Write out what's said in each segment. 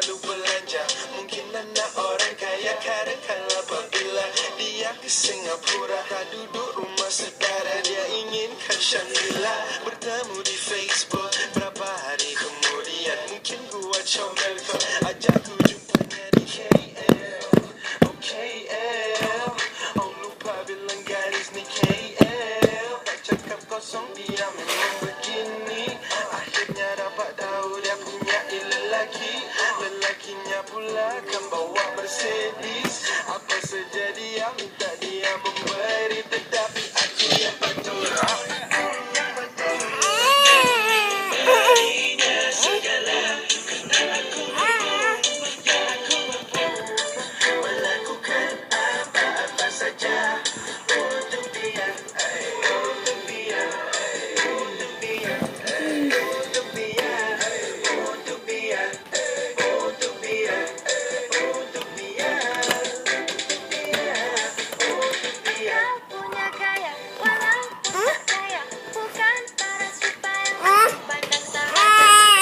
selalu belanja. Mungkin anak orang kaya kadang-kala apabila dia ke Singapura, tak duduk rumah saudara, dia inginkan Shangri-La. Bertemu di Facebook, berapa hari kemudian mungkin gua comel kau, ajak ku jumpanya di KL. Oh KL, oh lupa bilang gadis ni KL. Tak cakap kosong dia memang begini. Akhirnya dapat tahu dia punya lelaki. Lelakinya pula kan bawa Mercedes. Apa saja dia minta dia memberi, tetapi aku yang betul. Berinya segala kerana aku mampu, ya aku mampu melakukan apa-apa saja untuk dia, untuk dia, untuk dia, untuk dia, untuk dia, untuk dia, untuk dia, Kau punya gaya, walaupun tak kaya, bukan para supaya aku pandang sahaja.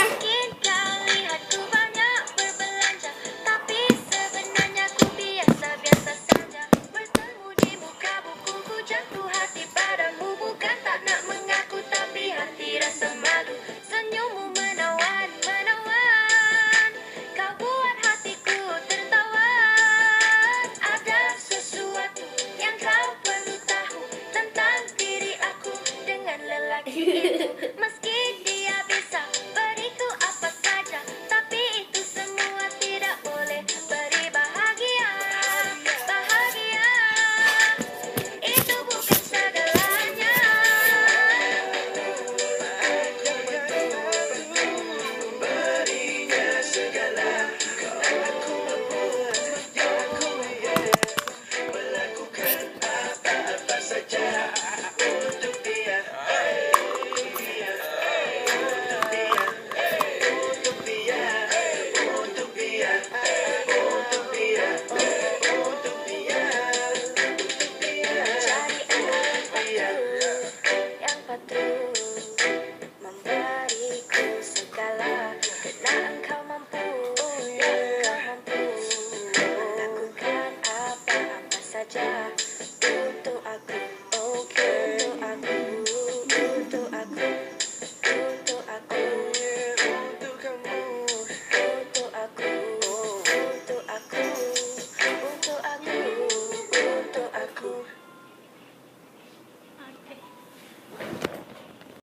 Mungkin kau lihat ku banyak berbelanja, tapi sebenarnya ku biasa-biasa saja. Bertemu di muka buku ku jatuh hati padamu, bukan tak nak mengaku tapi hati rasa malu. Senyummu menawan, menawan, kau buat hatiku tertawan. Ada sesuatu yang kau perlu tahu tentang diri aku dengan lelaki itu. Meski dia bisa beriku apa saja, tapi itu semua tidak boleh beri bahagia. Bahagia itu bukan segalanya. berinya segala kerana aku mampu, ya aku melakukan apa-apa saja untuk dia, untuk dia, untuk dia, untuk dia, untuk dia, untuk dia, untuk dia, Cari yang patuh memberiku segala, kerana engkau mampu, ya engkau mampu melakukan apa-apa saja